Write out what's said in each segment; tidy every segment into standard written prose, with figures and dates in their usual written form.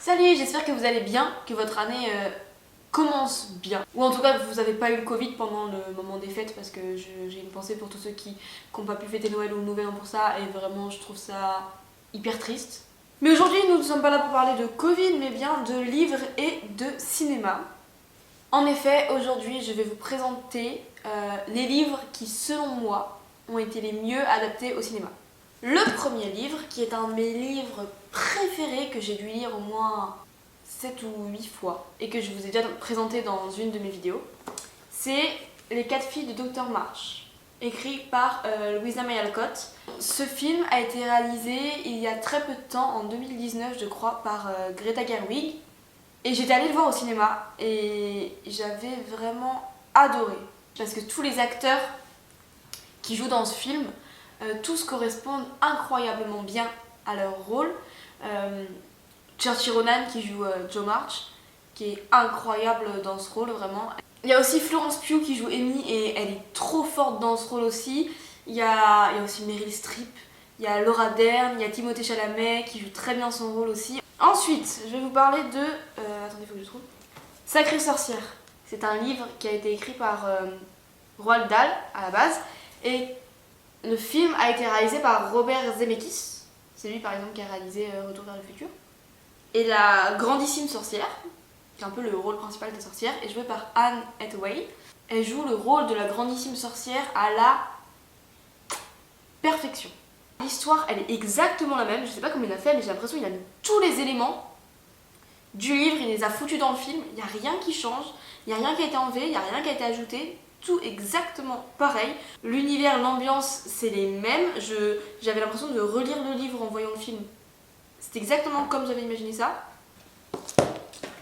Salut, j'espère que vous allez bien, que votre année commence bien. Ou en tout cas que vous n'avez pas eu le Covid pendant le moment des fêtes, parce que j'ai une pensée pour tous ceux qui n'ont pas pu fêter Noël ou le Nouvel An pour ça, et vraiment je trouve ça hyper triste. Mais aujourd'hui nous ne sommes pas là pour parler de Covid, mais bien de livres et de cinéma. En effet, aujourd'hui je vais vous présenter les livres qui selon moi ont été les mieux adaptés au cinéma. Le premier livre, qui est un de mes livres préférés que j'ai dû lire au moins 7 ou 8 fois et que je vous ai déjà présenté dans une de mes vidéos, c'est Les 4 filles de Dr March, écrit par Louisa May Alcott. Ce film a été réalisé il y a très peu de temps, en 2019 je crois, par Greta Gerwig. Et j'étais allée le voir au cinéma et j'avais vraiment adoré. Parce que tous les acteurs qui jouent dans ce film, tous correspondent incroyablement bien à leur rôle. Saoirse Ronan qui joue Jo March, qui est incroyable dans ce rôle vraiment. Il y a aussi Florence Pugh qui joue Amy et elle est trop forte dans ce rôle aussi. Il y a aussi Meryl Streep, il y a Laura Dern, il y a Timothée Chalamet qui joue très bien son rôle aussi. Ensuite, je vais vous parler de... attendez, il faut que je trouve. Sacrée sorcière. C'est un livre qui a été écrit par Roald Dahl à la base. Et le film a été réalisé par Robert Zemeckis. C'est lui par exemple qui a réalisé Retour vers le futur. Et la grandissime sorcière, qui est un peu le rôle principal des sorcières, est jouée par Anne Hathaway. Elle joue le rôle de la grandissime sorcière à la perfection. L'histoire, elle est exactement la même. Je sais pas comment il a fait, mais j'ai l'impression qu'il a mis tous les éléments du livre, il les a foutus dans le film. Il n'y a rien qui change, il n'y a rien qui a été enlevé, il n'y a rien qui a été ajouté. Tout exactement pareil. L'univers, l'ambiance, c'est les mêmes. J'avais l'impression de relire le livre en voyant le film. C'est exactement comme j'avais imaginé ça.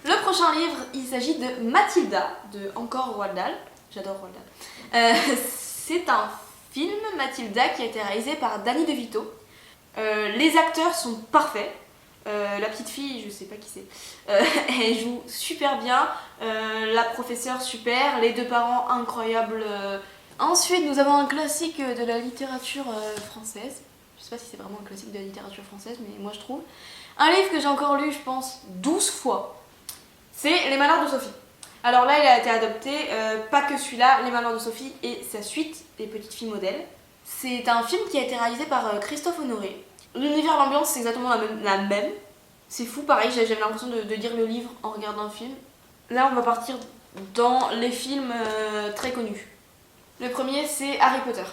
Le prochain livre, il s'agit de Mathilda, de encore Roald Dahl. J'adore Roald Dahl. C'est un film, Mathilda, qui a été réalisé par Danny DeVito. Les acteurs sont parfaits. La petite fille, je sais pas qui c'est, elle joue super bien, la professeure super, les deux parents incroyables. Ensuite, nous avons un classique de la littérature française. Je sais pas si c'est vraiment un classique de la littérature française, mais moi je trouve. Un livre que j'ai encore lu, je pense, 12 fois. C'est Les Malheurs de Sophie. Alors là, il a été adapté, pas que celui-là, Les Malheurs de Sophie et sa suite, Les Petites Filles Modèles. C'est un film qui a été réalisé par Christophe Honoré. L'univers, l'ambiance, c'est exactement la même. C'est fou, pareil, j'avais l'impression de lire le livre en regardant le film. Là, on va partir dans les films très connus. Le premier, c'est Harry Potter.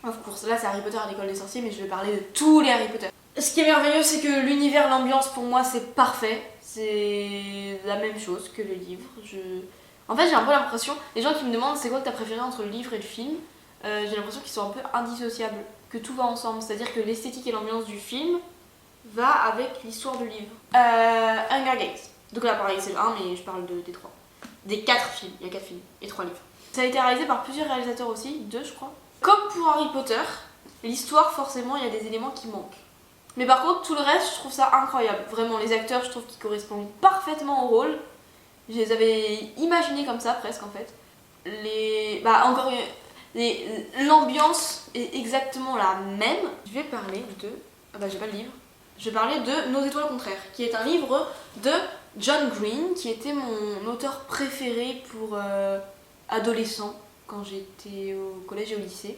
Of course, là, c'est Harry Potter à l'école des sorciers, mais je vais parler de tous les Harry Potter. Ce qui est merveilleux, c'est que l'univers, l'ambiance, pour moi, c'est parfait. C'est la même chose que le livre. En fait, j'ai un peu l'impression, les gens qui me demandent c'est quoi que t'as préféré entre le livre et le film, j'ai l'impression qu'ils sont un peu indissociables, que tout va ensemble. C'est-à-dire que l'esthétique et l'ambiance du film va avec l'histoire du livre. Hunger Games. Donc là, pareil, c'est le 1, mais je parle des 3. Des 4 films. Il y a 4 films et 3 livres. Ça a été réalisé par plusieurs réalisateurs aussi, 2 je crois. Comme pour Harry Potter, l'histoire, forcément, il y a des éléments qui manquent. Mais par contre, tout le reste, je trouve ça incroyable. Vraiment, les acteurs, je trouve qu'ils correspondent parfaitement au rôle. Je les avais imaginés comme ça, presque, en fait. L'ambiance est exactement la même. Je vais parler de... Ah bah, j'ai pas le livre. Je vais parler de Nos étoiles contraires, qui est un livre de John Green, qui était mon auteur préféré pour adolescent, quand j'étais au collège et au lycée.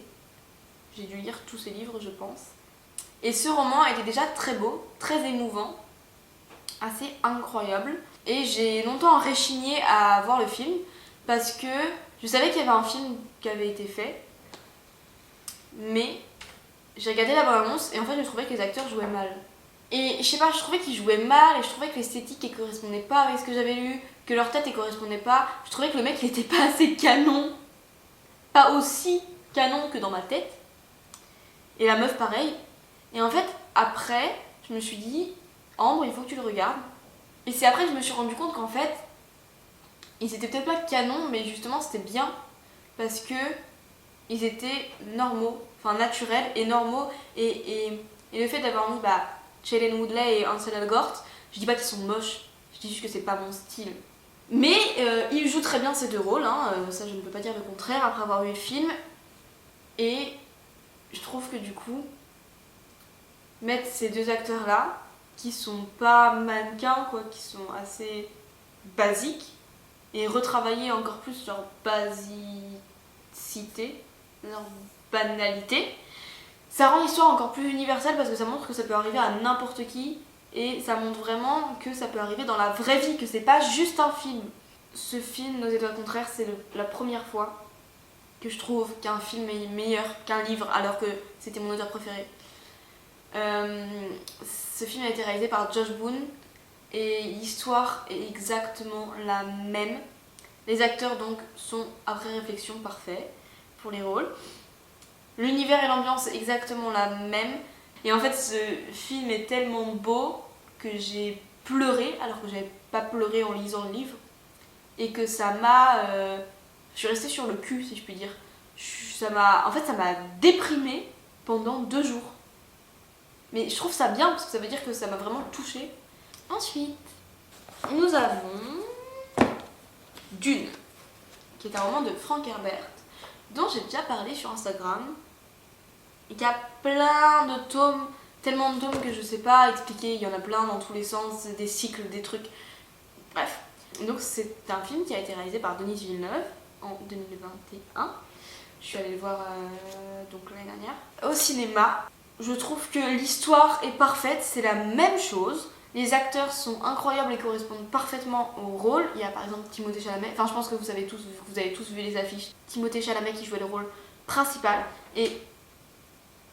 J'ai dû lire tous ces livres, je pense. Et ce roman était déjà très beau, très émouvant, assez incroyable. Et j'ai longtemps réchigné à voir le film, parce que je savais qu'il y avait un film qui avait été fait, mais j'ai regardé la bande-annonce et en fait je trouvais que les acteurs jouaient mal. Et je sais pas, je trouvais qu'ils jouaient mal et je trouvais que l'esthétique ne correspondait pas avec ce que j'avais lu, que leur tête ne correspondait pas. Je trouvais que le mec il était pas assez canon, pas aussi canon que dans ma tête. Et la meuf pareil. Et en fait, après, je me suis dit, Ambre, il faut que tu le regardes. Et c'est après que je me suis rendu compte qu'en fait, ils étaient peut-être pas canons, mais justement c'était bien parce que ils étaient normaux, enfin naturels et normaux. Et le fait d'avoir mis Shailene Woodley et Ansel Elgort, je dis pas qu'ils sont moches, je dis juste que c'est pas mon style. Mais ils jouent très bien ces deux rôles, hein, ça je ne peux pas dire le contraire après avoir vu le film. Et je trouve que du coup, mettre ces deux acteurs là, qui sont pas mannequins, quoi, qui sont assez basiques, et retravailler encore plus leur basicité, leur banalité. Ça rend l'histoire encore plus universelle parce que ça montre que ça peut arriver à n'importe qui, et ça montre vraiment que ça peut arriver dans la vraie vie, que c'est pas juste un film. Ce film, Nos étoiles contraires, c'est la première fois que je trouve qu'un film est meilleur qu'un livre alors que c'était mon auteur préféré. Ce film a été réalisé par Josh Boone et l'histoire est exactement la même. Les acteurs donc sont, après réflexion, parfaits pour les rôles. L'univers et l'ambiance est exactement la même. Et en fait, ce film est tellement beau que j'ai pleuré alors que j'avais pas pleuré en lisant le livre. Et que ça m'a... je suis restée sur le cul, si je puis dire. En fait, ça m'a déprimée pendant 2 jours. Mais je trouve ça bien parce que ça veut dire que ça m'a vraiment touchée. Ensuite, nous avons Dune, qui est un roman de Frank Herbert, dont j'ai déjà parlé sur Instagram. Il y a plein de tomes, tellement de tomes que je sais pas expliquer. Il y en a plein dans tous les sens, des cycles, des trucs. Bref. Donc c'est un film qui a été réalisé par Denis Villeneuve en 2021. Je suis allée le voir donc l'année dernière. Au cinéma, je trouve que l'histoire est parfaite, c'est la même chose. Les acteurs sont incroyables et correspondent parfaitement au rôle. Il y a par exemple Timothée Chalamet, enfin je pense que vous avez tous vu les affiches. Timothée Chalamet qui jouait le rôle principal. Et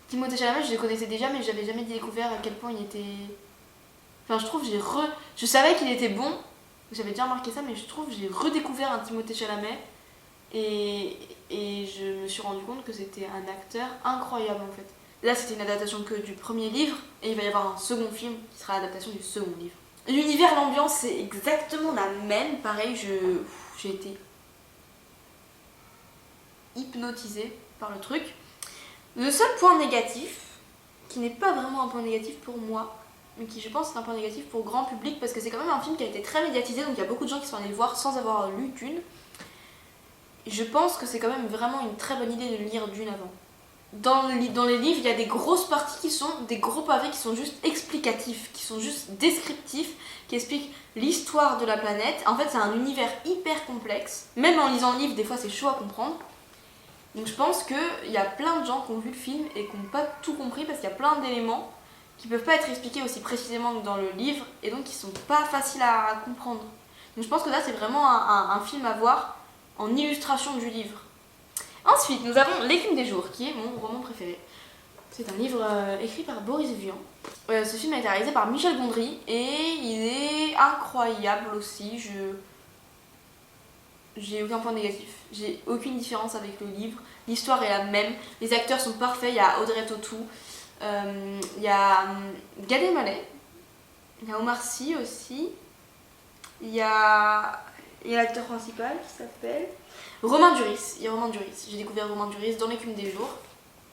Timothée Chalamet, je le connaissais déjà, mais j'avais jamais découvert à quel point il était... Enfin je trouve, je savais qu'il était bon, j'avais déjà remarqué ça, mais je trouve que j'ai redécouvert un Timothée Chalamet. Et je me suis rendu compte que c'était un acteur incroyable en fait. Là c'était une adaptation que du premier livre et il va y avoir un second film qui sera l'adaptation du second livre. L'univers, l'ambiance c'est exactement la même, pareil j'ai été hypnotisée par le truc. Le seul point négatif, qui n'est pas vraiment un point négatif pour moi, mais qui je pense est un point négatif pour grand public parce que c'est quand même un film qui a été très médiatisé, donc il y a beaucoup de gens qui sont allés le voir sans avoir lu Dune. Je pense que c'est quand même vraiment une très bonne idée de lire Dune avant. Dans les livres, il y a des grosses parties qui sont des gros pavés qui sont juste explicatifs, qui sont juste descriptifs, qui expliquent l'histoire de la planète. En fait, c'est un univers hyper complexe. Même en lisant le livre, des fois, c'est chaud à comprendre. Donc je pense qu'il y a plein de gens qui ont vu le film et qui n'ont pas tout compris parce qu'il y a plein d'éléments qui ne peuvent pas être expliqués aussi précisément que dans le livre et donc qui ne sont pas faciles à comprendre. Donc je pense que là, c'est vraiment un film à voir en illustration du livre. Ensuite, nous avons L'écume des jours, qui est mon roman préféré. C'est un livre écrit par Boris Vian. Ce film a été réalisé par Michel Gondry et il est incroyable aussi. J'ai aucun point négatif. J'ai aucune différence avec le livre. L'histoire est la même. Les acteurs sont parfaits. Il y a Audrey Tautou. Il y a Gad Elmaleh. Il y a Omar Sy aussi. Il y a l'acteur principal qui s'appelle Romain Duris. Il y a Romain Duris. J'ai découvert Romain Duris dans L'écume des jours.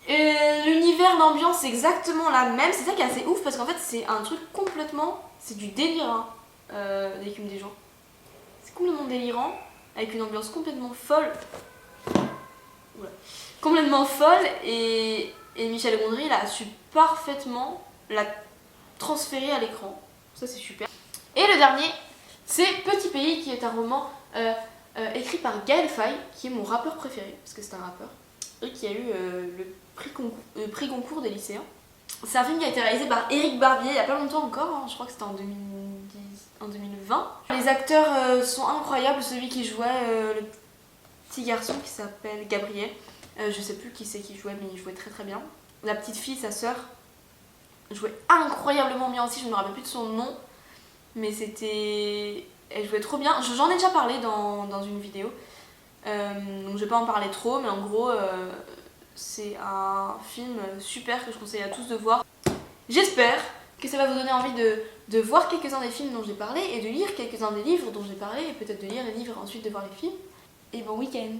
L'univers, l'ambiance, c'est exactement la même. C'est ça qui est assez ouf parce qu'en fait, c'est un truc complètement. C'est du délire, hein, L'écume des jours. C'est complètement délirant, avec une ambiance complètement folle. Voilà. Complètement folle et Michel Gondry, il a su parfaitement la transférer à l'écran. Ça, c'est super. Et le dernier, c'est Petit Pays, qui est un roman écrit par Gaël Faye, qui est mon rappeur préféré, parce que c'est un rappeur, et qui a eu le prix Goncourt des lycéens. C'est un film qui a été réalisé par Éric Barbier il n'y a pas longtemps encore, hein, je crois que c'était en 2020. Les acteurs sont incroyables, celui qui jouait le petit garçon qui s'appelle Gabriel, je sais plus qui c'est qui jouait, mais il jouait très très bien. La petite fille, sa sœur, jouait incroyablement bien aussi, je ne me rappelle plus de son nom, mais c'était... Elle jouait trop bien. J'en ai déjà parlé dans une vidéo, donc je vais pas en parler trop, mais en gros c'est un film super que je conseille à tous de voir. J'espère que ça va vous donner envie de voir quelques-uns des films dont j'ai parlé et de lire quelques-uns des livres dont j'ai parlé et peut-être de lire les livres et ensuite de voir les films. Et bon week-end!